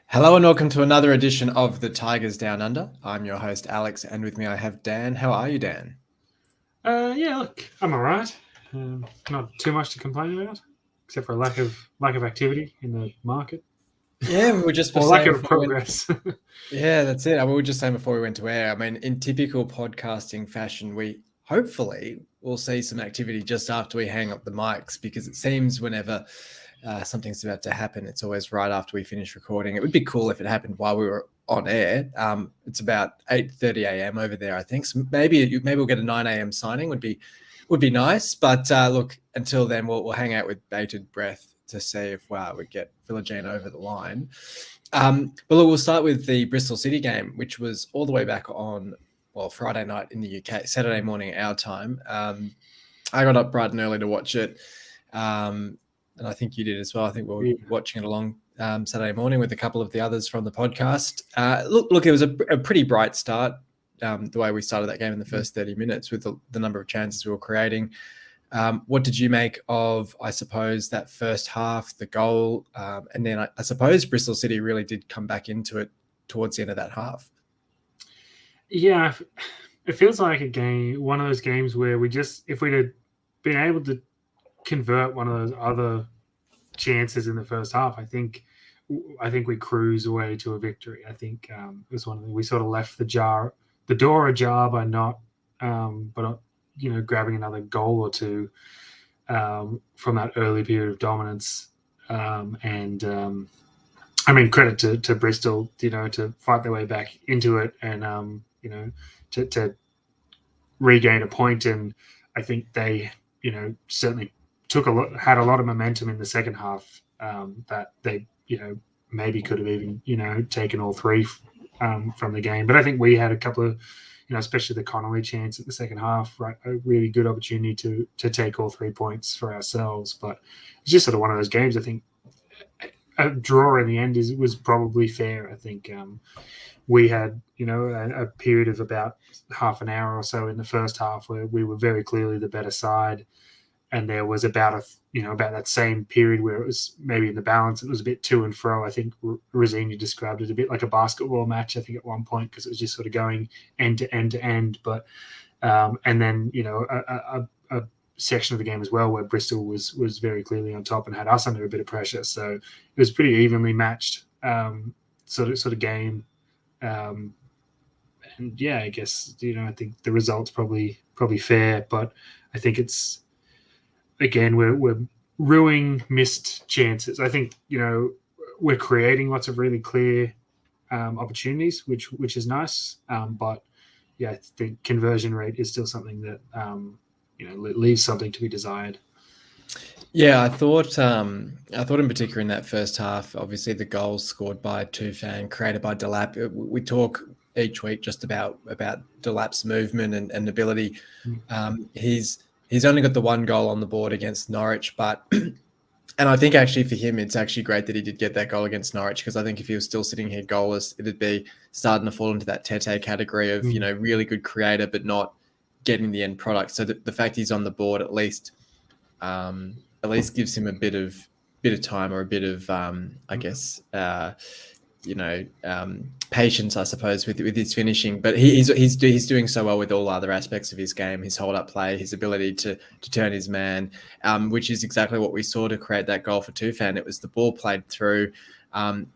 Hello and welcome to another edition of the Tigers Down Under. I'm your host Alex, and with me I have Dan. How are you, Dan? Yeah, look, I'm all right. Not too much to complain about, except for a lack of activity in the market. Yeah, we were just or lack of progress. Yeah, that's it. We were just saying before we went to air. I mean, in typical podcasting fashion, we hopefully will see some activity just after we hang up the mics, because it seems whenever something's about to happen, it's always right after we finish recording. It would be cool if it happened while we were on air. It's about 8:30 a.m. over there, I think. So maybe we'll get a 9 a.m. signing. Would be nice. But look, until then, we'll hang out with bated breath to see if we get Villagene over the line. But look, we'll start with the Bristol City game, which was all the way back on Friday night in the UK, Saturday morning our time. I got up bright and early to watch it. And I think you did as well. I think we were watching it along Saturday morning with a couple of the others from the podcast. Look, it was a pretty bright start, the way we started that game in the first 30 minutes with the number of chances we were creating. What did you make of, I suppose, that first half, the goal? And then I suppose Bristol City really did come back into it towards the end of that half. Yeah, it feels like one of those games where if we'd had been able to convert one of those other chances in the first half, I think we cruise away to a victory. I think it was one of we sort of left the door ajar by not grabbing another goal or two from that early period of dominance. I mean, credit to Bristol, to fight their way back into it and to regain a point. And I think they certainly had a lot of momentum in the second half that they maybe could have even taken all three from the game. But I think we had a couple of especially the Connolly chance in the second half, right, a really good opportunity to take all 3 points for ourselves. But it's just sort of one of those games. I think a draw in the end was probably fair. I think we had a period of about half an hour or so in the first half where we were very clearly the better side. And there was about that same period where it was maybe in the balance. It was a bit to and fro. I think Rosini described it a bit like a basketball match, I think, at one point, because it was just sort of going end to end to end. But and then a section of the game as well where Bristol was very clearly on top and had us under a bit of pressure. So it was pretty evenly matched sort of game. And yeah, I guess I think the result's probably fair, but I think it's. Again, we're ruining missed chances. I think we're creating lots of really clear opportunities, which is nice. But yeah, the conversion rate is still something that leaves something to be desired. Yeah, I thought in particular in that first half, obviously the goals scored by Tufan, created by Delap. We talk each week just about Delap's movement and ability. He's only got the one goal on the board against Norwich, but and I think actually for him, it's actually great that he did get that goal against Norwich, because I think if he was still sitting here goalless, it'd be starting to fall into that Tete category of really good creator but not getting the end product. So the fact he's on the board at least gives him a bit of time, or a bit of I guess patience, I suppose, with his finishing. But he's doing so well with all other aspects of his game, his hold up play, his ability to turn his man, which is exactly what we saw to create that goal for Tufan. It was the ball played through,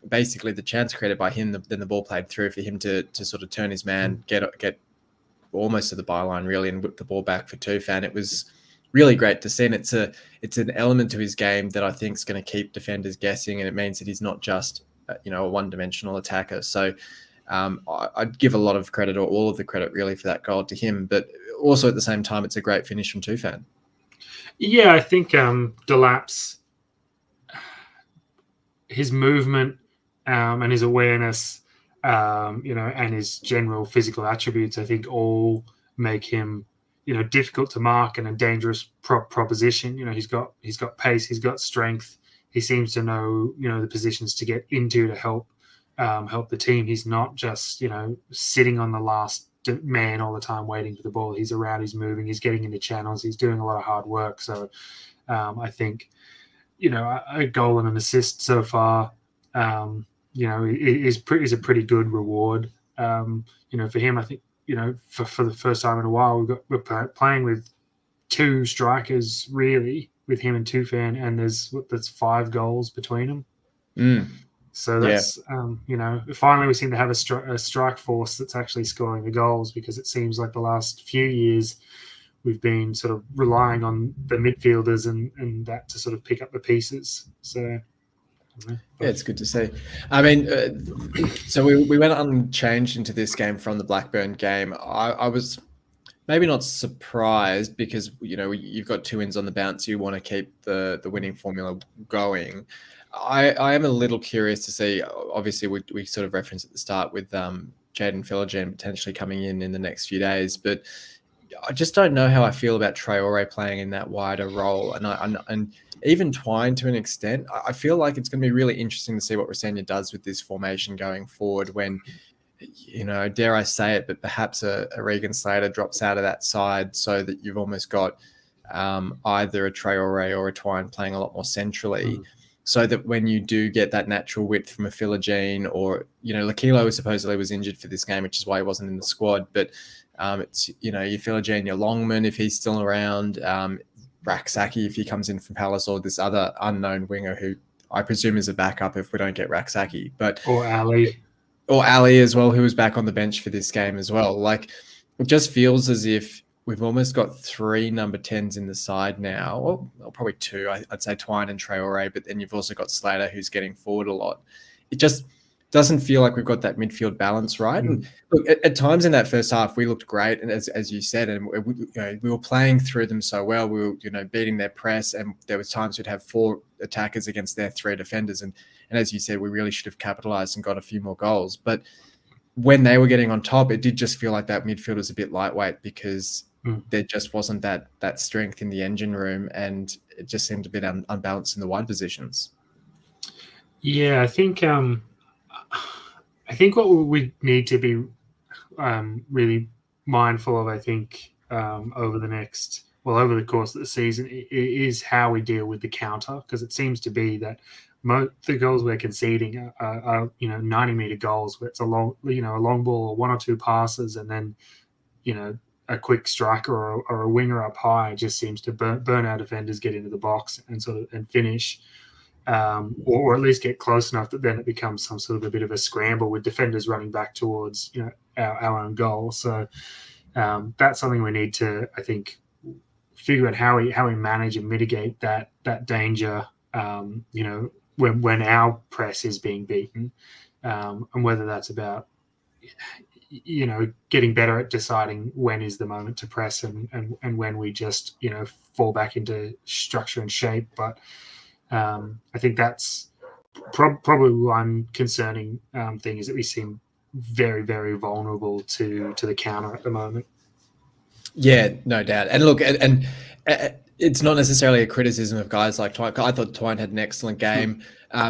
basically the chance created by him, then the ball played through for him to sort of turn his man, get almost to the byline really, and whip the ball back for Tufan. It was really great to see, and it's an element to his game that I think is going to keep defenders guessing, and it means that he's not just a one-dimensional attacker. So I'd give a lot of credit, or all of the credit really, for that goal to him. But also at the same time, it's a great finish from Tufan. Yeah, I think Delap's his movement and his awareness, and his general physical attributes, I think all make him difficult to mark and a dangerous proposition. He's got pace, he's got strength. He seems to know, the positions to get into to help the team. He's not just, sitting on the last man all the time waiting for the ball. He's around, he's moving, he's getting into channels, he's doing a lot of hard work. So I think, a goal and an assist so far, is a pretty good reward. For him, I think, for the first time in a while, we're playing with two strikers really, with him and Tufan, and that's 5 goals between them. So that's finally we seem to have a strike force that's actually scoring the goals, because it seems like the last few years we've been sort of relying on the midfielders and that to sort of pick up the pieces. So yeah, it's good to see. I mean, so we went unchanged into this game from the Blackburn game. I was maybe not surprised, because you've got 2 wins on the bounce. You want to keep the winning formula going. I am a little curious to see. Obviously, we sort of referenced at the start with Jaden Philogene potentially coming in the next few days, but I just don't know how I feel about Traore playing in that wider role, and even Twine to an extent. I feel like it's going to be really interesting to see what Rosenia does with this formation going forward. When, dare I say it, but perhaps a Regan Slater drops out of that side, so that you've almost got either a Traore or a Twine playing a lot more centrally. So that when you do get that natural width from a Philogene, or, Lakilo supposedly was injured for this game, which is why he wasn't in the squad. But it's, your Philogene, your Longman, if he's still around, Raksaki, if he comes in from Palace, or this other unknown winger who I presume is a backup if we don't get Raksaki. Or Ali. Or Ali as well, who was back on the bench for this game as well. Like, it just feels as if we've almost got 3 number 10s in the side now, or probably 2. I'd say Twine and Traore, but then you've also got Slater, who's getting forward a lot. It just doesn't feel like we've got that midfield balance right. And look, at times in that first half, we looked great, and as you said, and we were playing through them so well. We were beating their press, and there was times we'd have 4 attackers against their 3 defenders, and as you said, we really should have capitalized and got a few more goals. But when they were getting on top, it did just feel like that midfield was a bit lightweight, because there just wasn't that strength in the engine room, and it just seemed a bit unbalanced in the wide positions. Yeah, I think what we need to be really mindful of, I think, over the course of the season, is how we deal with the counter, because it seems to be that the goals we're conceding are 90-meter goals, where it's a long ball or 1 or 2 passes, and then a quick striker or a winger up high just seems to burn our defenders, get into the box and finish, or at least get close enough that then it becomes some sort of a bit of a scramble with defenders running back towards our own goal. So that's something we need to, I think, figure out how we manage and mitigate that danger. When our press is being beaten, and whether that's about getting better at deciding when is the moment to press and when we just fall back into structure and shape. But I think that's probably one concerning thing, is that we seem very, very vulnerable to the counter at the moment. Yeah, no doubt. And look, and it's not necessarily a criticism of guys like Twine. I thought Twine had an excellent game.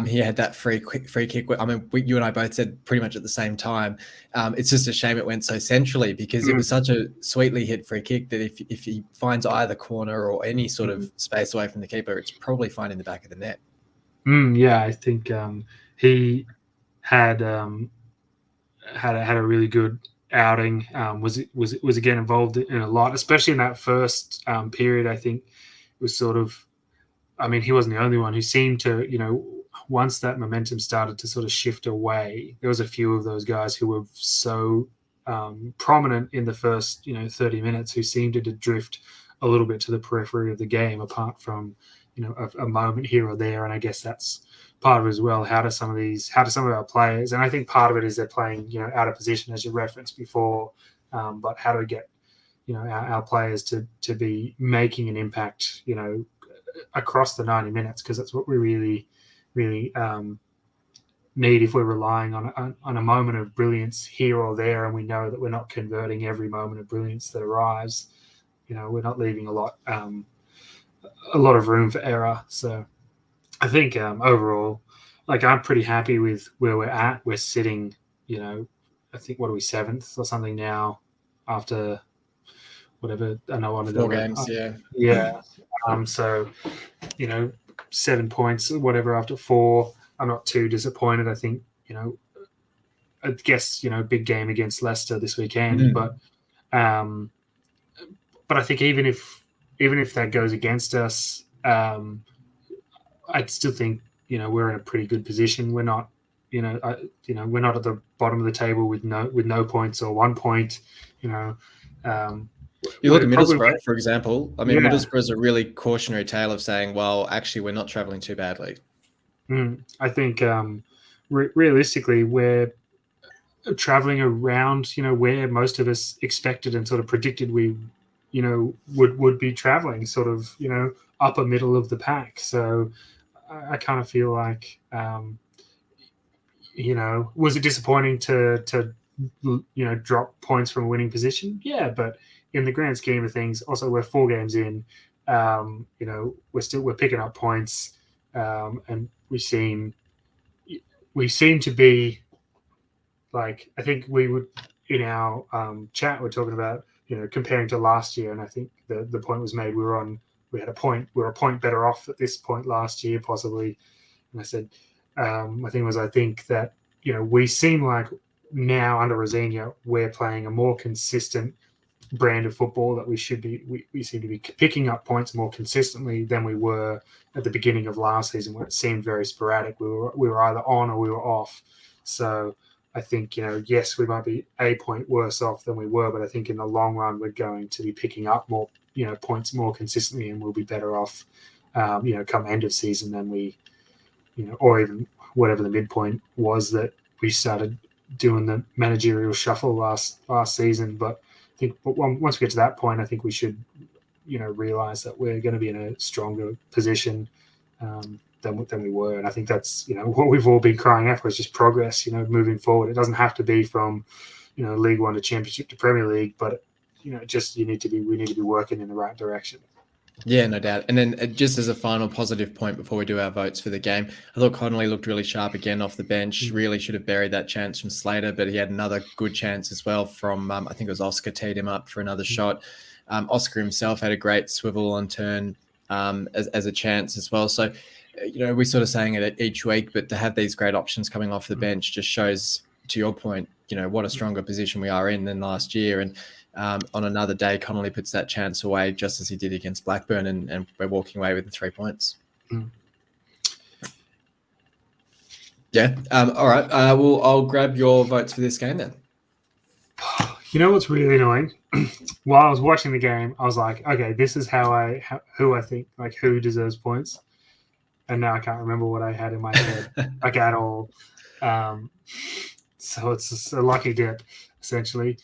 He had that free kick. I mean, you and I both said pretty much at the same time. It's just a shame it went so centrally, because it was such a sweetly hit free kick that if he finds either corner or any sort of space away from the keeper, it's probably fine in the back of the net. Yeah, I think he had a really good outing. Was again involved in a lot, especially in that first period. I think it was sort of, I mean, he wasn't the only one who seemed to, once that momentum started to sort of shift away, there was a few of those guys who were so prominent in the first 30 minutes who seemed to drift a little bit to the periphery of the game, apart from a moment here or there. And I guess that's part of it as well. How do some of our players, and I think part of it is they're playing out of position, as you referenced before, but how do we get our players to be making an impact across the 90 minutes, because that's what we really need if we're relying on a moment of brilliance here or there, and we know that we're not converting every moment of brilliance that arrives. We're not leaving a lot of room for error. So I think overall, I'm pretty happy with where we're at. We're sitting, I think, what are we, 7th or something now, after whatever. I know 4 games, yeah. Yeah. So, 7 points or whatever after 4. I'm not too disappointed. I think, I guess, big game against Leicester this weekend, but I think even if that goes against us, I'd still think, we're in a pretty good position. We're not, we're not at the bottom of the table with no points or 1 point, You look at Middlesbrough, for example. I mean, Middlesbrough is a really cautionary tale of saying, well, actually, we're not traveling too badly. I think realistically, we're traveling around, where most of us expected and sort of predicted we, would be traveling, sort of, upper middle of the pack. So I kind of feel like, was it disappointing to drop points from a winning position? Yeah, but in the grand scheme of things, also we're 4 games in. We're picking up points, and we seem to be like, I think we would in our chat we're talking about comparing to last year, and I think the point was made we were a point better off at this point last year possibly, and I said my thing was I think that we seem like now under Rosenia we're playing a more consistent brand of football, that we should be we seem to be picking up points more consistently than we were at the beginning of last season, where it seemed very sporadic. We were either on or we were off. So I think yes, we might be a point worse off than we were, but I think in the long run we're going to be picking up more points more consistently, and we'll be better off come end of season than we or even whatever the midpoint was that we started doing the managerial shuffle last season. But I think once we get to that point, I think we should, realize that we're going to be in a stronger position than we were. And I think that's, what we've all been crying out for is just progress, moving forward. It doesn't have to be from, League One to Championship to Premier League, but, we need to be working in the right direction. Yeah, no doubt. And then just as a final positive point before we do our votes for the game, I thought Connolly looked really sharp again off the bench. Really should have buried that chance from Slater, but he had another good chance as well from, I think it was Oscar teed him up for another shot. Oscar himself had a great swivel on turn as a chance as well. So, we're sort of saying it each week, but to have these great options coming off the bench just shows, to your point, what a stronger position we are in than last year. And on another day, Connolly puts that chance away just as he did against Blackburn, and we're walking away with the 3 points. Yeah. All right. I'll grab your votes for this game then. You know what's really annoying? While I was watching the game, I was like, okay, this is who I think, like, who deserves points. And now I can't remember what I had in my head, like, at all. So it's just a lucky dip, essentially.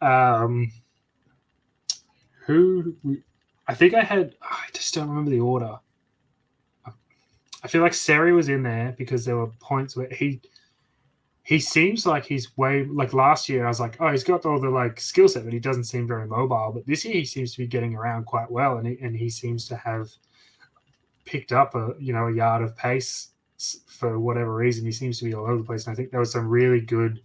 I think I just don't remember the order. I feel like Seri was in there because there were points where he seems like he's way, like last year I was like, oh, he's got all the like skill set, but he doesn't seem very mobile. But this year he seems to be getting around quite well, and he seems to have picked up a yard of pace for whatever reason. He seems to be all over the place, and I think there was some really good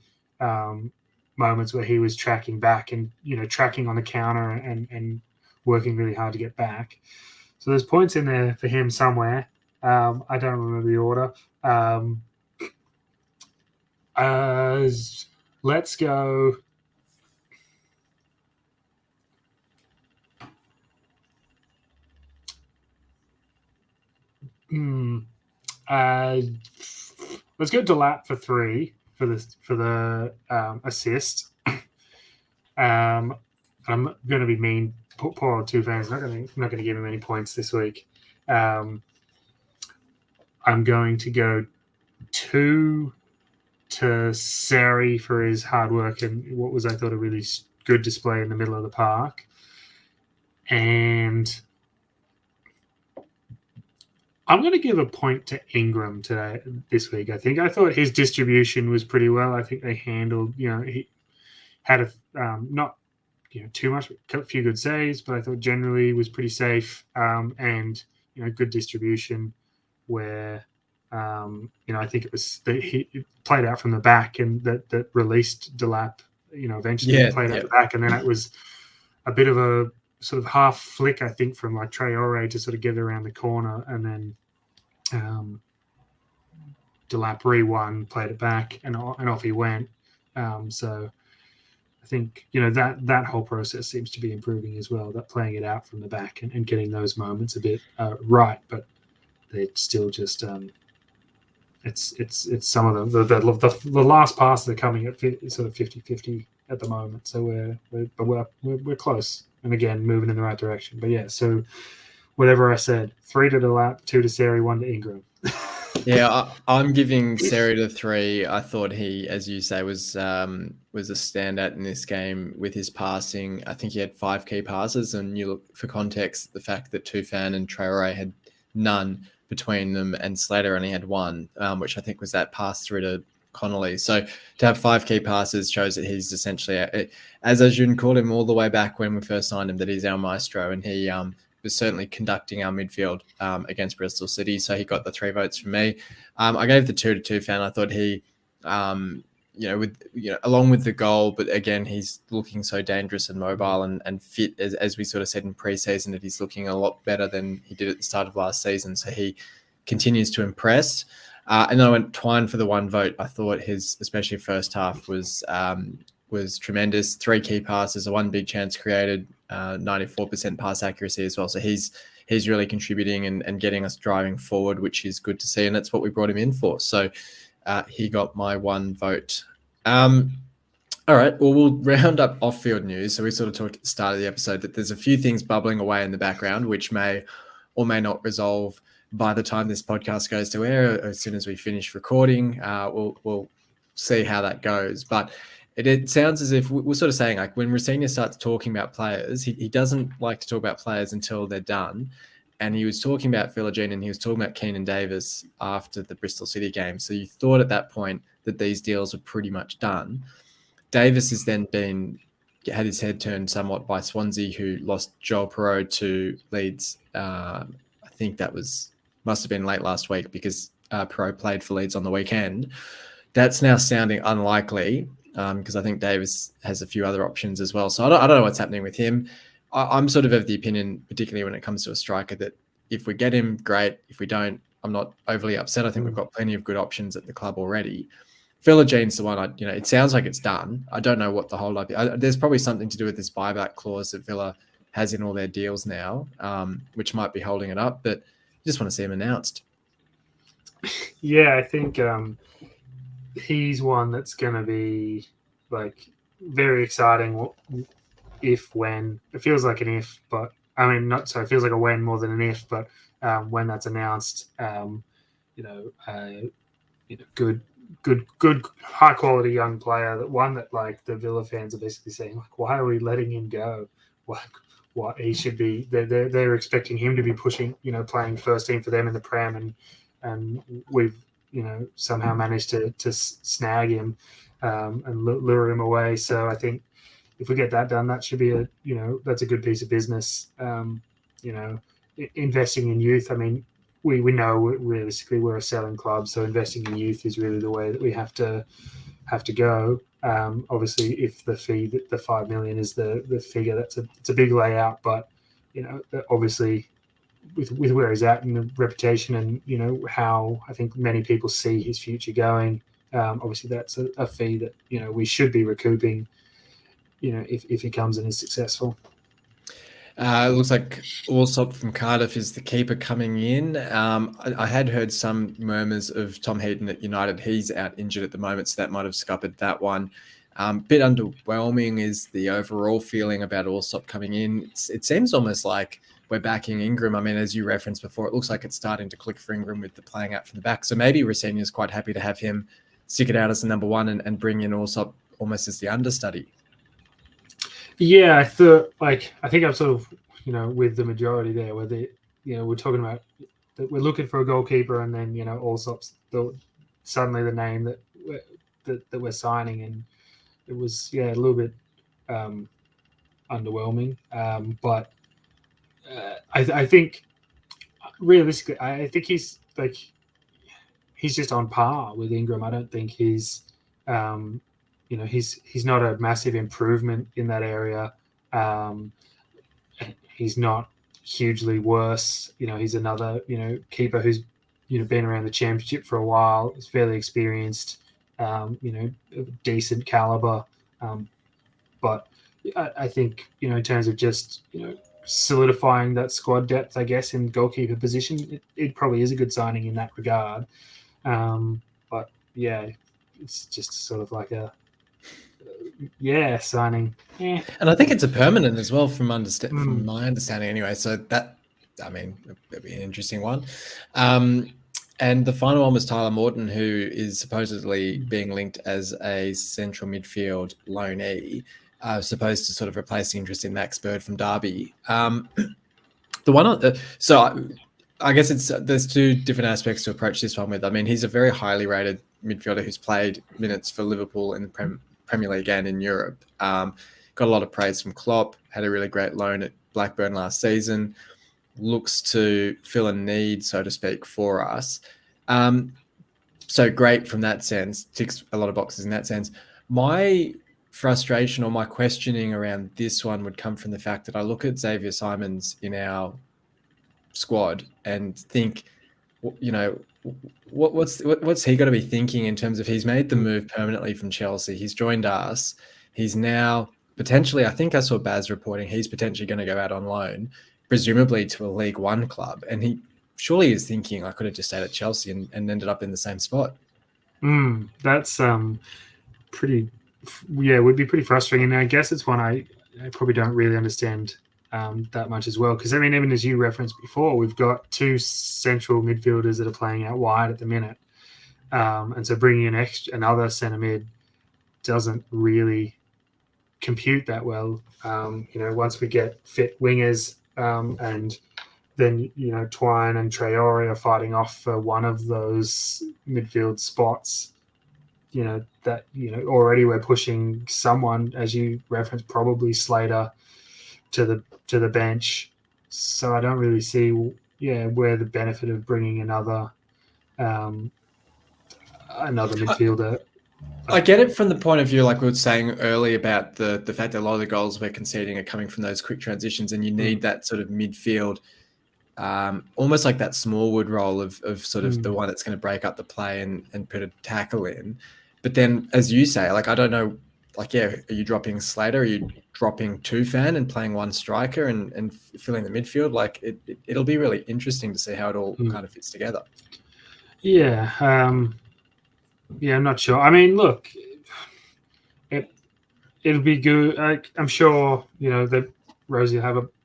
moments where he was tracking back and tracking on the counter and working really hard to get back. So there's points in there for him somewhere. I don't remember the order. Let's go. Let's go Delap for 3 for the assist. I'm going to be mean. Poor old 2 fans. Not going to give him any points this week. I'm going to go 2 to Sari for his hard work and what was, I thought, a really good display in the middle of the park. And I'm going to give a point to Ingram this week. I thought his distribution was pretty well. I think they handled, he had not too much, a few good saves, but I thought generally was pretty safe, and good distribution where I think it was that he played out from the back and that released Delap, eventually played out the back, and then it was a bit of a sort of half flick, I think, from like Traore to sort of get around the corner, and then Delap re-won, played it back, and off he went. So I think that whole process seems to be improving as well. That playing it out from the back and getting those moments a bit right, but it's still just it's some of the last passes are coming at sort of 50-50 at the moment. So we're close, and again moving in the right direction. But yeah, so whatever I said, 3 to Delap, 2 to Seri, 1 to Ingram. Yeah, I'm giving Seri to 3. I thought he, as you say, was a standout in this game with his passing. I think he had 5 key passes, and you look for context, the fact that Tufan and Traore had none between them, and Slater only had 1, which I think was that pass through to Connolly. So to have 5 key passes shows that he's essentially, as Ajun called him all the way back when we first signed him, that he's our maestro, and he was certainly conducting our midfield against Bristol City. So he got the 3 votes from me. I gave the 2 to Tufan. I thought he, along with the goal, but again, he's looking so dangerous and mobile and fit, as we sort of said in pre-season, that he's looking a lot better than he did at the start of last season. So he continues to impress. And then I went Twine for the 1 vote. I thought his, especially first half, was tremendous. 3 key passes, 1 big chance created, 94% pass accuracy as well. So he's really contributing and getting us driving forward, which is good to see. And that's what we brought him in for. So he got my 1 vote. All right. Well, we'll round up off-field news. So we sort of talked at the start of the episode that there's a few things bubbling away in the background, which may or may not resolve by the time this podcast goes to air. As soon as we finish recording, we'll see how that goes. But it sounds as if we're sort of saying, like, when Rosenior starts talking about players, he doesn't like to talk about players until they're done. And he was talking about Philogene and he was talking about Keenan Davis after the Bristol City game. So you thought at that point that these deals were pretty much done. Davis has then had his head turned somewhat by Swansea, who lost Joel Perreault to Leeds. I think that must have been late last week, because Perreault played for Leeds on the weekend. That's now sounding unlikely, because I think Davis has a few other options as well. So I don't know what's happening with him. I'm sort of the opinion, particularly when it comes to a striker, that if we get him, great. If we don't, I'm not overly upset. I think we've got plenty of good options at the club already. Philogene's the one, it sounds like it's done. I don't know what the hold up is. There's probably something to do with this buyback clause that Villa has in all their deals now, which might be holding it up, but I just want to see him announced. Yeah, I think he's one that's going to be like very exciting. When it feels like an if, but I mean, it feels like a when more than an if, but when that's announced, good, high quality young player, that one that like the Villa fans are basically saying, like, why are we letting him go? What he should be, they're expecting him to be pushing, playing first team for them in the Prem, and we've somehow managed to snag him and lure him away. So I think if we get that done, that should be that's a good piece of business. Investing in youth. I mean, we know realistically we're a selling club, so investing in youth is really the way that we have to go. Obviously, if the fee, the 5 million is the figure, it's a big layout. But obviously, with where he's at and the reputation, and how I think many people see his future going, obviously that's a fee that we should be recouping. If he comes and is successful. It looks like Allsop from Cardiff is the keeper coming in. I had heard some murmurs of Tom Heaton at United. He's out injured at the moment, so that might have scuppered that one. Bit underwhelming is the overall feeling about Allsop coming in. It seems almost like we're backing Ingram. I mean, as you referenced before, it looks like it's starting to click for Ingram with the playing out from the back. So maybe Rosenior's quite happy to have him stick it out as the number 1 and bring in Allsop almost as the understudy. Yeah, I think I'm sort of, with the majority there, where we're talking about that we're looking for a goalkeeper, and then Allsop's suddenly the name that we're signing, and it was a little bit underwhelming. But I think realistically, I think he's just on par with Ingram. I don't think he's he's not a massive improvement in that area. He's not hugely worse. He's another keeper who's been around the championship for a while. He's fairly experienced, decent caliber. But I think, in terms of just, solidifying that squad depth, I guess, in goalkeeper position, it probably is a good signing in that regard. But yeah, it's just sort of like a signing. Yeah. And I think it's a permanent as well from my understanding anyway. So that, I mean, it'd be an interesting one. And the final one was Tyler Morton, who is supposedly being linked as a central midfield loanee, supposed to sort of replace the interest in Max Bird from Derby. The one, so I guess there's two different aspects to approach this one with. I mean, he's a very highly rated midfielder who's played minutes for Liverpool in the Premier League and in Europe. Got a lot of praise from Klopp, had a really great loan at Blackburn last season, looks to fill a need, so to speak, for us. So great from that sense, ticks a lot of boxes in that sense. My frustration or my questioning around this one would come from the fact that I look at Xavier Simons in our squad and think, what's he got to be thinking in terms of he's made the move permanently from Chelsea. He's joined us. He's now potentially, I think I saw Baz reporting, he's potentially going to go out on loan, presumably to a League One club. And he surely is thinking, I could have just stayed at Chelsea and ended up in the same spot. That's pretty, would be pretty frustrating. And I guess it's one I probably don't really understand that much as well. Because, I mean, even as you referenced before, we've got two central midfielders that are playing out wide at the minute. And so bringing in another centre mid doesn't really compute that well. Once we get fit wingers and then, Twine and Traore are fighting off for one of those midfield spots, already we're pushing someone, as you referenced, probably Slater to the bench. So I don't really see, where the benefit of bringing another midfielder. I get it from the point of view, like we were saying earlier, about the fact that a lot of the goals we're conceding are coming from those quick transitions, and you need that sort of midfield, almost like that Smallwood role of sort of the one that's going to break up the play and put a tackle in. But then, as you say, like, I don't know, like, are you dropping Slater? Are you dropping Tufan and playing one striker and filling the midfield? Like, it'll be really interesting to see how it all kind of fits together. Yeah. I'm not sure. I mean, look, it'll be good. I'm sure, that Rosie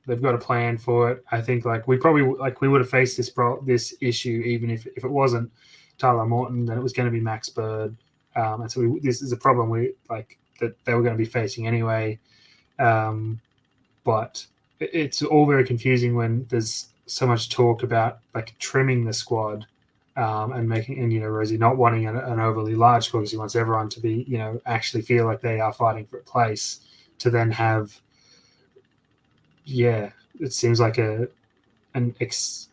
they've got a plan for it. I think, like, we would have faced this issue even if it wasn't Tyler Morton, then it was going to be Max Bird. And so this is a problem that they were going to be facing anyway. But it's all very confusing when there's so much talk about like trimming the squad and Rosie not wanting an overly large squad because he wants everyone to be, actually feel like they are fighting for a place, to then have, it seems like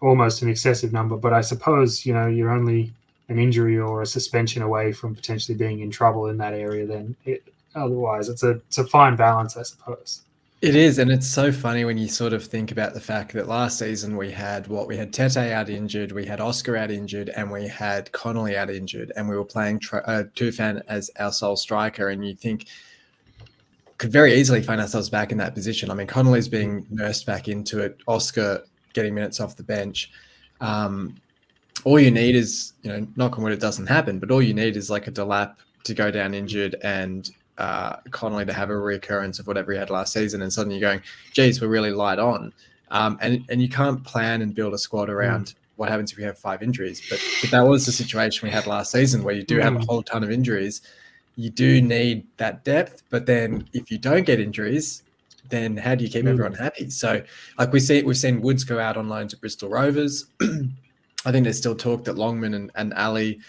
almost an excessive number. But I suppose, you're only an injury or a suspension away from potentially being in trouble in that area. Then otherwise it's a fine balance, I suppose. It is, and it's so funny when you sort of think about the fact that last season we had Tete out injured, we had Oscar out injured, and we had Connolly out injured, and we were playing Tufan as our sole striker, and you think could very easily find ourselves back in that position. I mean, Connolly's being nursed back into it, Oscar getting minutes off the bench. All you need is, knock on wood, it doesn't happen, but all you need is like a Delap to go down injured and Connolly to have a reoccurrence of whatever he had last season, and suddenly you're going, geez, we're really light on. And you can't plan and build a squad around what happens if we have 5 injuries. But that was the situation we had last season, where you do have a whole ton of injuries. You do need that depth, but then if you don't get injuries, then how do you keep everyone happy? So, like we've seen Woods go out on loan to Bristol Rovers. I think there's still talk that Longman and Ali,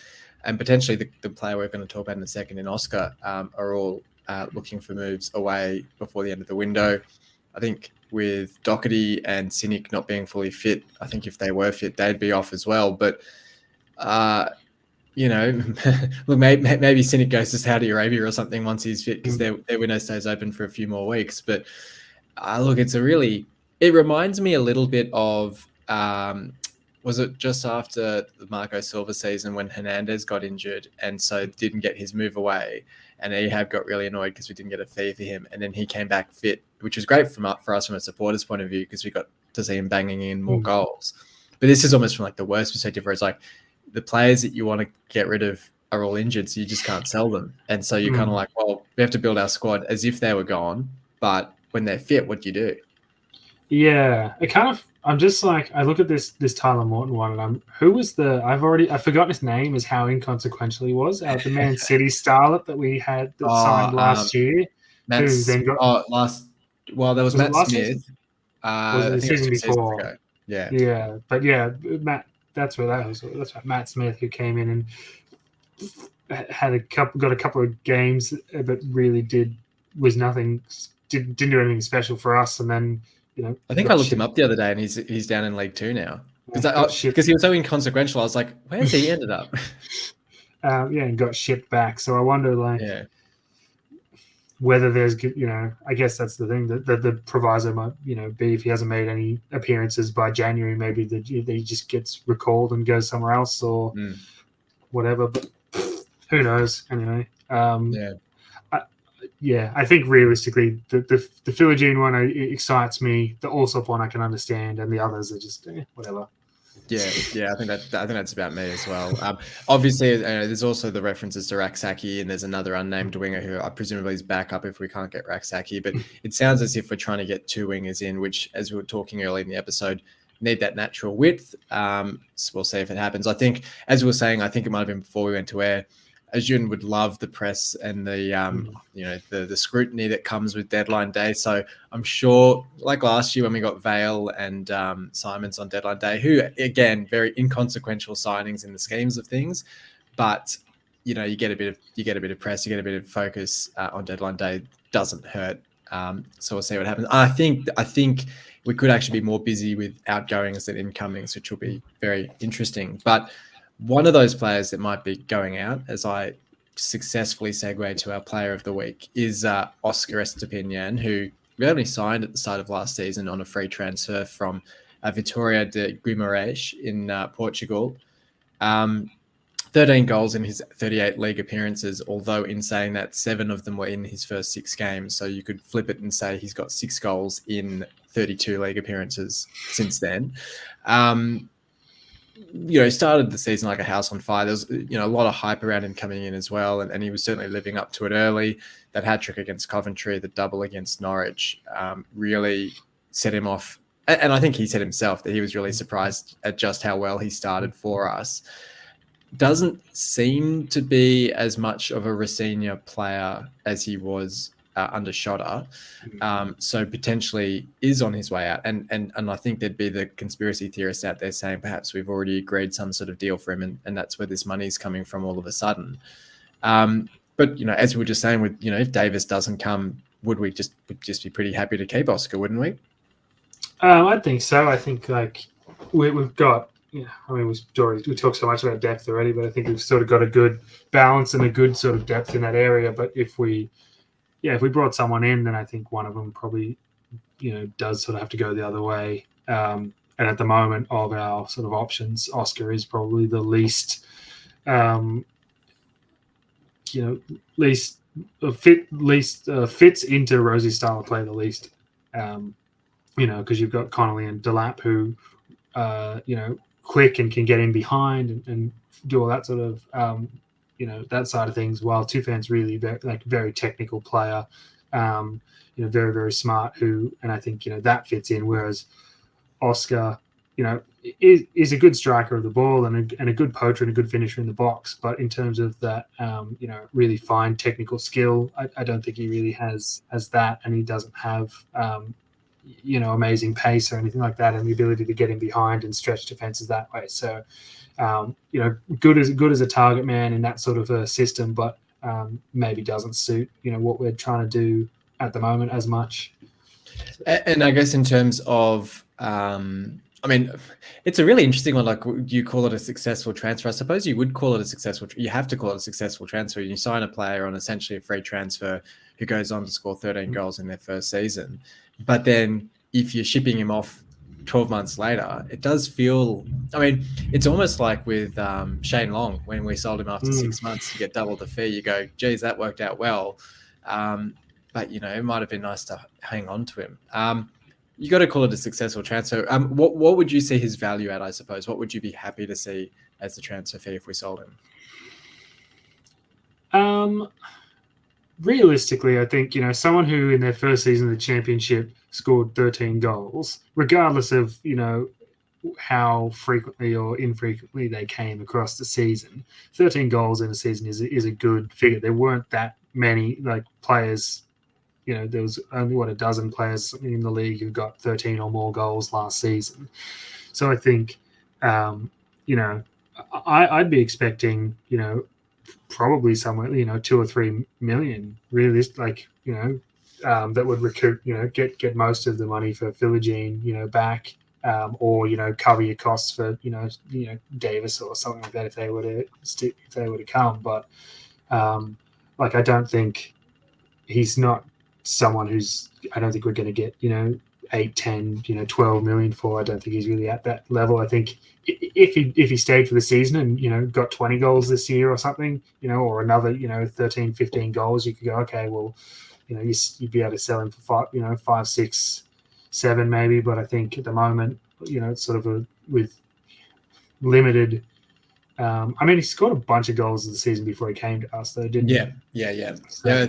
and potentially the player we're going to talk about in a second in Oscar, are all looking for moves away before the end of the window. I think with Doherty and Cynic not being fully fit, I think if they were fit, they'd be off as well. But, look, maybe Cynic goes to Saudi Arabia or something once he's fit, because their window stays open for a few more weeks. But look, it reminds me a little bit of was it just after the Marco Silva season when Hernandez got injured and so didn't get his move away, and Ehab got really annoyed because we didn't get a fee for him, and then he came back fit, which was great for us from a supporter's point of view because we got to see him banging in more goals. But this is almost from like the worst perspective, where it's like the players that you want to get rid of are all injured, so you just can't sell them, and so you're kind of like, well, we have to build our squad as if they were gone, but when they're fit, what do you do? Yeah, it kind of. I'm just like, I look at this Tyler Morton one, and I've forgotten his name, is how inconsequential he was. The Man City starlet that we had that signed last year. There was Matt Smith. Was it the season before? Yeah, but yeah, Matt. That's right, Matt Smith, who came in and got a couple of games, but really didn't do anything special for us, and then. I think I looked him up the other day, and he's down in League 2 now because he was so inconsequential. I was like, where's he ended up? And got shipped back. So I wonder, whether there's, I guess that's the thing that the proviso might, be if he hasn't made any appearances by January, maybe that he just gets recalled and goes somewhere else or whatever. But who knows? Anyway. I think realistically, the Philogene one excites me. The Allsop one I can understand, and the others are just whatever. Yeah. I think that's about me as well. Obviously, there's also the references to Raksaki, and there's another unnamed winger who I presumably is back up if we can't get Raksaki. But it sounds as if we're trying to get two wingers in, which, as we were talking earlier in the episode, need that natural width. So we'll see if it happens. I think, as we were saying, I think it might have been before we went to air. Ajun would love the press and the scrutiny that comes with deadline day. So I'm sure, like last year when we got Vale and Simons on deadline day, who again very inconsequential signings in the schemes of things, but you get a bit of press, you get a bit of focus on deadline day. Doesn't hurt. So we'll see what happens. I think we could actually be more busy with outgoings than incomings, which will be very interesting. But one of those players that might be going out, as I successfully segue to our player of the week, is Oscar Estupinan, who we only signed at the start of last season on a free transfer from Vitória de Guimarães in Portugal. 13 goals in his 38 league appearances, although in saying that 7 of them were in his first 6 games. So you could flip it and say he's got 6 goals in 32 league appearances since then. Started the season like a house on fire. There was, a lot of hype around him coming in as well. And he was certainly living up to it early. That hat-trick against Coventry, the double against Norwich, really set him off. And I think he said himself that he was really surprised at just how well he started for us. Doesn't seem to be as much of a Rosenior player as he was under Shotter, so potentially is on his way out. And I think there'd be the conspiracy theorists out there saying perhaps we've already agreed some sort of deal for him, and that's where this money's coming from all of a sudden. But as we were just saying, with if Davis doesn't come, would we just be pretty happy to keep Oscar, wouldn't we? I think so. I think we've got. We talked so much about depth already, but I think we've sort of got a good balance and a good sort of depth in that area. But if we brought someone in, then I think one of them probably, does sort of have to go the other way. And at the moment, of our sort of options, Oscar is probably the least, fits into Rosie's style of play the least. Because you've got Connolly and Delap who, quick and can get in behind and do all that sort of, that side of things, while Tufan's really very technical player, very, very smart, and I think, that fits in, whereas Oscar, is a good striker of the ball and a good poacher and a good finisher in the box. But in terms of that, really fine technical skill, I don't think he really has that, and he doesn't have, amazing pace or anything like that, and the ability to get in behind and stretch defenses that way. So, good as a target man in that sort of a system, but maybe doesn't suit, what we're trying to do at the moment as much. And I guess in terms of, it's a really interesting one. Like, you call it a successful transfer. I suppose you would call it a successful. You have to call it a successful transfer. You sign a player on essentially a free transfer who goes on to score 13 goals in their first season. But then if you're shipping him off 12 months later, it does feel, I mean, it's almost like with Shane Long, when we sold him after 6 months, you get double the fee. You go, geez, that worked out well. But, you know, it might have been nice to hang on to him. You got to call it a successful transfer. What would you see his value at, I suppose? What would you be happy to see as the transfer fee if we sold him? Realistically, I think, you know, someone who in their first season of the championship scored 13 goals, regardless of, you know, how frequently or infrequently they came across the season, 13 goals in a season is a good figure. There weren't that many like players, you know, there was only a dozen players in the league who got 13 or more goals last season. So I think, you know, I'd be expecting, you know, probably somewhere, you know, 2 or 3 million, really, like, you know, that would recoup, you know, get most of the money for Philogene, you know, back, or, you know, cover your costs for, you know, Davis or something like that if they were to come. But like, I don't think he's not someone who's, I don't think we're going to get, you know, 8, 10, you know, 12 million for. I don't think he's really at that level. I think if he stayed for the season and, you know, got 20 goals this year or something, you know, or another, you know, 13, 15 goals, you could go, okay, well, you know, you'd be able to sell him for 5, 6, 7 maybe. But I think at the moment, you know, it's sort of with limited. I mean, he scored a bunch of goals in the season before he came to us, though, didn't he? Yeah. So, yeah,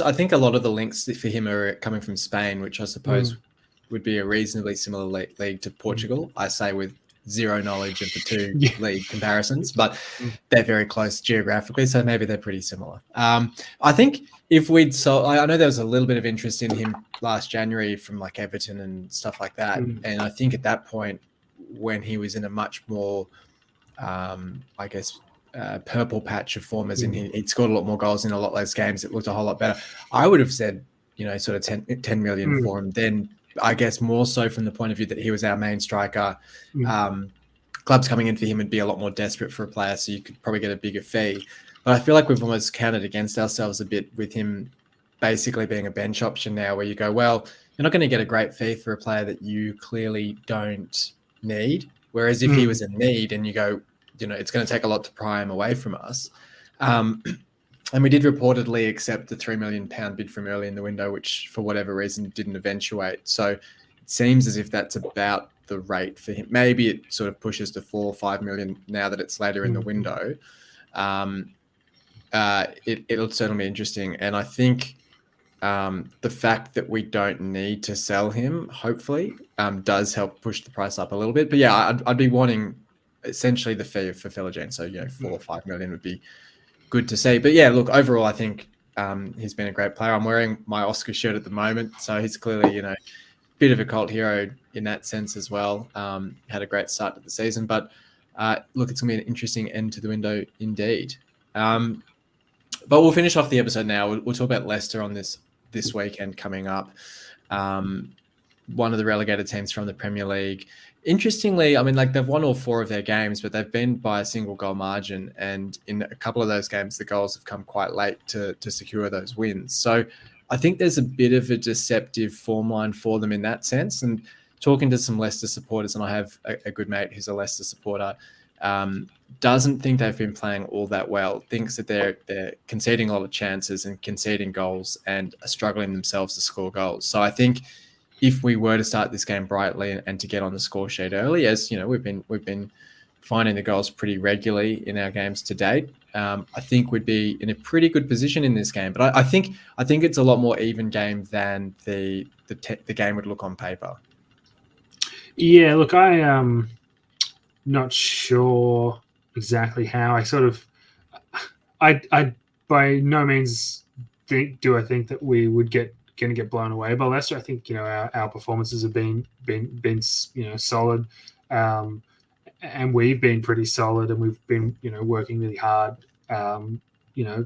I think a lot of the links for him are coming from Spain, which I suppose would be a reasonably similar league to Portugal. I say with zero knowledge of the two league comparisons, but they're very close geographically, so maybe they're pretty similar. I think if we'd sold, I know there was a little bit of interest in him last January from like Everton and stuff like that, and I think at that point when he was in a much more I guess purple patch of form, as in he'd scored a lot more goals in a lot less games, it looked a whole lot better. I would have said, you know, sort of 10 million for him. Then I guess more so from the point of view that he was our main striker. Clubs coming in for him would be a lot more desperate for a player, so you could probably get a bigger fee. But I feel like we've almost counted against ourselves a bit with him basically being a bench option now, where you go, well, you're not going to get a great fee for a player that you clearly don't need. Whereas if he was a need and you go, you know, it's going to take a lot to pry him away from us. And we did reportedly accept the £3 million bid from early in the window, which for whatever reason didn't eventuate. So it seems as if that's about the rate for him. Maybe it sort of pushes to 4 or 5 million now that it's later in the window. It'll certainly be interesting. And I think the fact that we don't need to sell him, hopefully, does help push the price up a little bit. But yeah, I'd be wanting essentially the fee for Philogene. So, you know, 4 or 5 million would be good to see. But yeah, look, overall, I think he's been a great player. I'm wearing my Oscar shirt at the moment. So he's clearly, you know, a bit of a cult hero in that sense as well. Had a great start to the season. But look, it's going to be an interesting end to the window indeed. But we'll finish off the episode now. We'll talk about Leicester on this weekend coming up. One of the relegated teams from the Premier League. Interestingly, I mean, like, they've won all 4 of their games, but they've been by a single goal margin. And in a couple of those games, the goals have come quite late to secure those wins. So I think there's a bit of a deceptive form line for them in that sense. And talking to some Leicester supporters, and I have a good mate who's a Leicester supporter, doesn't think they've been playing all that well, thinks that they're conceding a lot of chances and conceding goals and are struggling themselves to score goals. So I think if we were to start this game brightly and to get on the score sheet early, as you know, we've been finding the goals pretty regularly in our games to date, I think we'd be in a pretty good position in this game. But I think it's a lot more even game than the game would look on paper. Yeah, look, I am not sure exactly how. I by no means think that we would going to get blown away by Leicester. I think, you know, our performances have been you know, solid, and we've been pretty solid, and we've been, you know, working really hard, you know,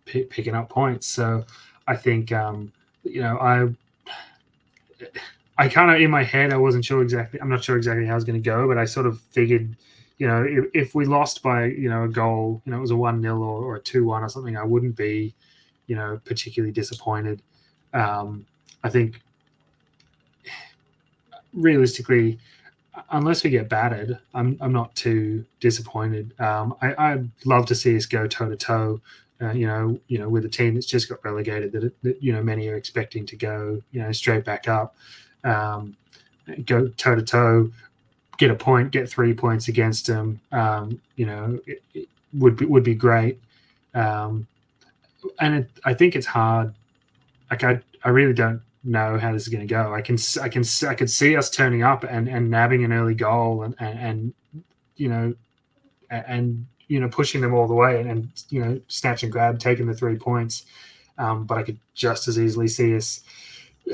picking up points. So I think, you know, I kind of, in my head, I'm not sure exactly how I was going to go, but I sort of figured, you know, if we lost by, you know, a goal, you know, it was a 1-0 or a 2-1 or something, I wouldn't be, you know, particularly disappointed. I think realistically, unless we get battered, I'm not too disappointed. I'd love to see us go toe to toe, with a team that's just got relegated that many are expecting to go straight back up, go toe to toe, get a point, get 3 points against them. It would be great. I think it's hard. Like I really don't know how this is going to go. I could see us turning up and nabbing an early goal and pushing them all the way and snatch and grab, taking the 3 points. But I could just as easily see us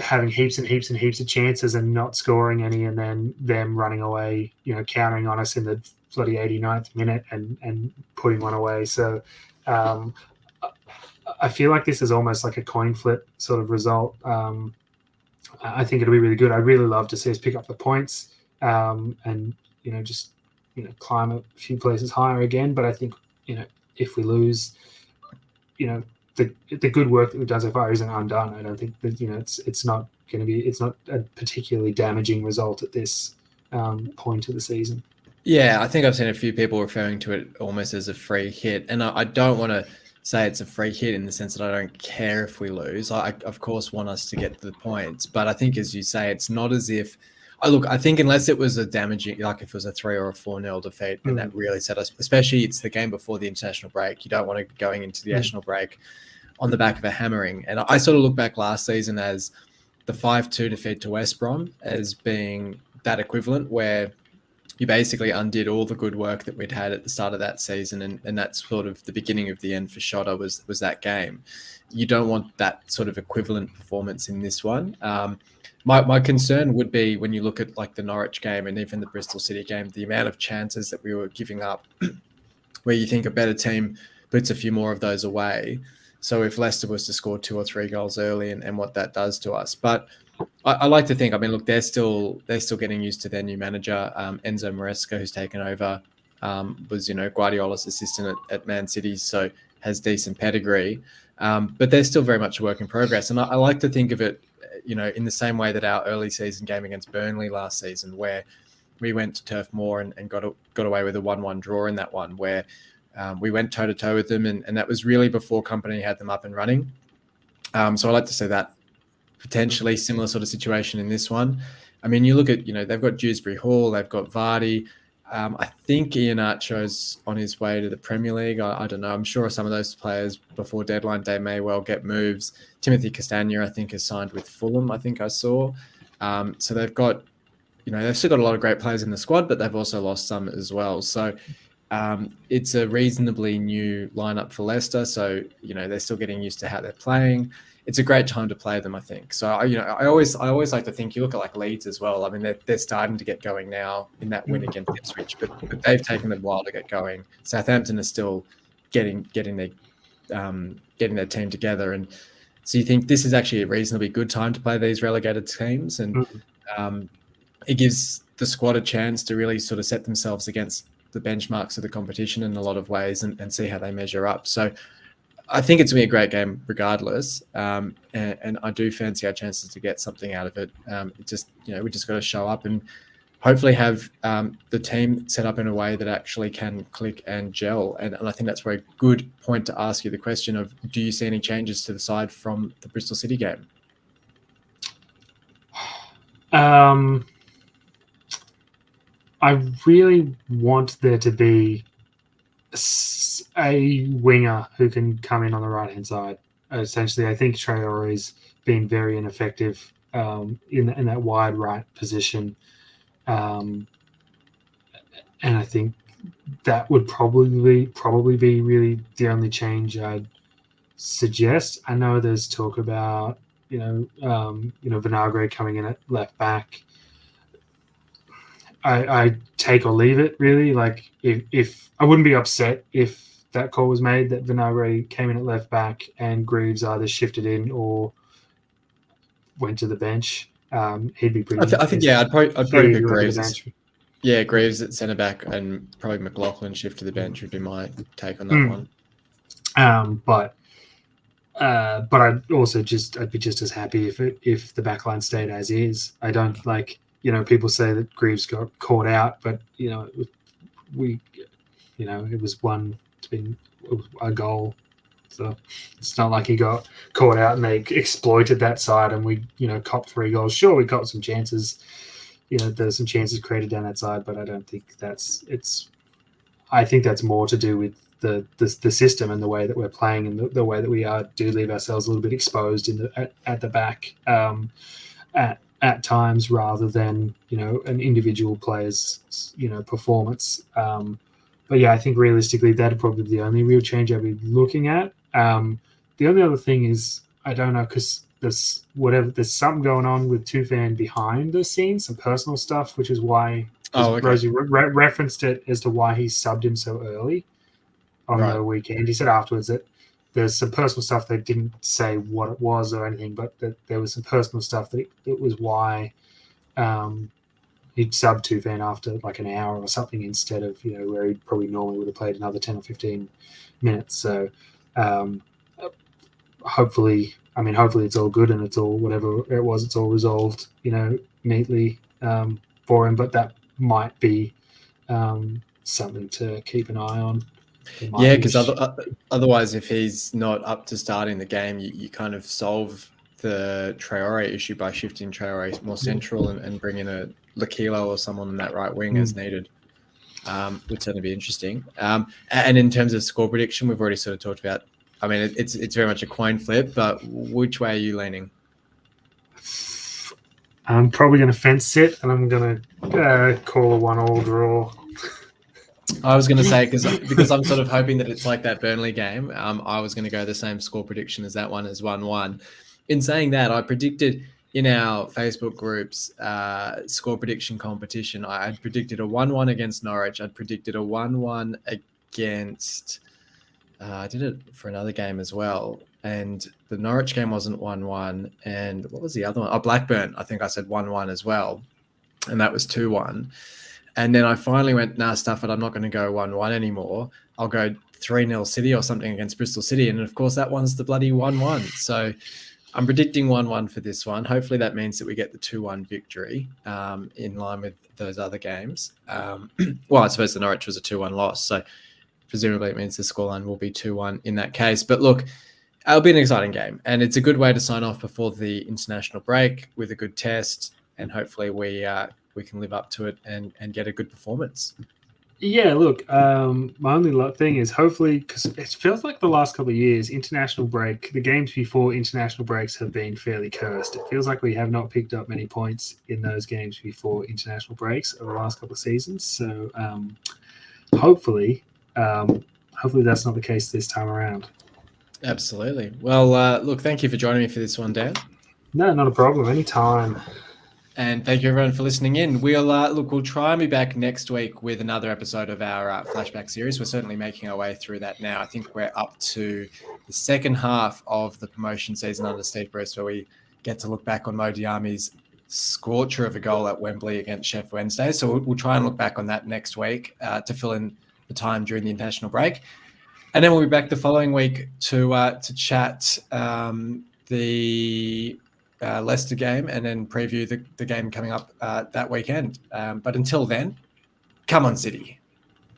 having heaps and heaps and heaps of chances and not scoring any, and then them running away, countering on us in the bloody 89th minute and putting one away. So I feel like this is almost like a coin flip sort of result. I think it'll be really good. I'd really love to see us pick up the points and just climb a few places higher again. But I think if we lose, the good work that we've done so far isn't undone. I don't think that it's not a particularly damaging result at this point of the season. Yeah, I think I've seen a few people referring to it almost as a free hit, and I don't want to say it's a free hit in the sense that I don't care if we lose. I of course want us to get the points, but I think, as you say, it's not as if I think unless it was a damaging, like if it was a 3 or a 4-0 defeat, and that really set us, especially it's the game before the international break. You don't want to be going into the national break on the back of a hammering. And I sort of look back last season as the 5-2 defeat to West Brom as being that equivalent, where you basically undid all the good work that we'd had at the start of that season, and that's sort of the beginning of the end for Shota was that game. You don't want that sort of equivalent performance in this one. My concern would be when you look at like the Norwich game and even the Bristol City game, the amount of chances that we were giving up where you think a better team puts a few more of those away. So if Leicester was to score 2 or 3 goals early and what that does to us. But I like to think, look, they're still getting used to their new manager, Enzo Maresca, who's taken over, was, Guardiola's assistant at Man City, so has decent pedigree. But they're still very much a work in progress. And I like to think of it, in the same way that our early season game against Burnley last season, where we went to Turf Moor and got away with a 1-1 draw in that one, where we went toe-to-toe with them, and that was really before Company had them up and running. So I like to say that potentially similar sort of situation in this one. You look at, they've got Dewsbury Hall, they've got Vardy. I think Iheanacho's on his way to the Premier League. I don't know. I'm sure some of those players before deadline day may well get moves. Timothy Castagna, I think, has signed with Fulham, I think I saw. So they've got, they've still got a lot of great players in the squad, but they've also lost some as well. So it's a reasonably new lineup for Leicester. So, they're still getting used to how they're playing. It's a great time to play them, I think. So, I always like to think, you look at like Leeds as well. They're starting to get going now in that win against Ipswich, but they've taken them a while to get going. Southampton is still getting their team together, and so you think this is actually a reasonably good time to play these relegated teams, and it gives the squad a chance to really sort of set themselves against the benchmarks of the competition in a lot of ways and see how they measure up. So I think it's going to be a great game regardless. And I do fancy our chances to get something out of it. We just got to show up and hopefully have the team set up in a way that actually can click and gel. And I think that's a very good point to ask you the question of, do you see any changes to the side from the Bristol City game? I really want there to be a winger who can come in on the right-hand side. Essentially, I think Traore's been very ineffective in that wide right position. And I think that would probably be really the only change I'd suggest. I know there's talk about Vinagre coming in at left back. I take or leave it, really. Like, if I wouldn't be upset if that call was made that Vinagre came in at left back and Greaves either shifted in or went to the bench. He'd be pretty. I think I'd probably pick Greaves. Yeah, Greaves at centre back and probably McLaughlin shift to the bench would be my take on that one. But I'd also I'd be just as happy if the backline stayed as is. I don't like people say that Greaves got caught out, but it was a goal. So it's not like he got caught out and they exploited that side and we, copped 3 goals. Sure, we got some chances. There's some chances created down that side, but I don't think I think that's more to do with the system and the way that we're playing and the way that we do leave ourselves a little bit exposed at the back at times, rather than an individual player's performance. But yeah, I think realistically that'd probably be the only real change I'd be looking at. The only other thing is, I don't know, because there's something going on with Tufan behind the scenes, some personal stuff, which is why Rosie referenced it as to why he subbed him so early on the weekend. He said afterwards that there's some personal stuff. They didn't say what it was or anything, but that there was some personal stuff that was why he'd subbed Tufan after like an hour or something, instead of where he probably normally would have played another 10 or 15 minutes. So hopefully it's all good and it's all whatever it was, it's all resolved neatly for him. But that might be something to keep an eye on. Yeah, because otherwise, if he's not up to starting the game, you kind of solve the Traore issue by shifting Traore more central and bringing a Lakilo or someone on that right wing as needed. Would certainly be interesting. And in terms of score prediction, we've already sort of talked about. I mean, it's very much a coin flip, but which way are you leaning? I'm probably going to fence sit, and I'm going to call a 1-1 draw. I was going to say, because I'm sort of hoping that it's like that Burnley game. I was going to go the same score prediction as that one, as 1-1. In saying that, I predicted in our Facebook groups score prediction competition, I had predicted a 1-1 against Norwich. I'd predicted a 1-1 against. I did it for another game as well, and the Norwich game wasn't 1-1. And what was the other one? Oh, Blackburn. I think I said 1-1 as well, and that was 2-1. And then I finally went, nah, stuff it, I'm not going to go 1-1 anymore. I'll go 3-0 City or something against Bristol City. And of course, that one's the bloody 1-1. So I'm predicting 1-1 for this one. Hopefully that means that we get the 2-1 victory in line with those other games. Well, I suppose the Norwich was a 2-1 loss. So presumably it means the scoreline will be 2-1 in that case. But look, it'll be an exciting game. And it's a good way to sign off before the international break with a good test. And hopefully we can live up to it and get a good performance. Yeah, look, my only thing is hopefully, because it feels like the last couple of years, international break, the games before international breaks have been fairly cursed. It feels like we have not picked up many points in those games before international breaks over the last couple of seasons. So hopefully that's not the case this time around. Absolutely. Well, look, thank you for joining me for this one, Dan. No, not a problem. Anytime. And thank you everyone for listening in. We'll try and be back next week with another episode of our flashback series. We're certainly making our way through that now. I think we're up to the second half of the promotion season under Steve Bruce, where we get to look back on Mo Diami's scorcher of a goal at Wembley against Sheffield Wednesday. So we'll try and look back on that next week to fill in the time during the international break. And then we'll be back the following week to chat the Leicester game and then preview the game coming up that weekend. But until then, come on, City.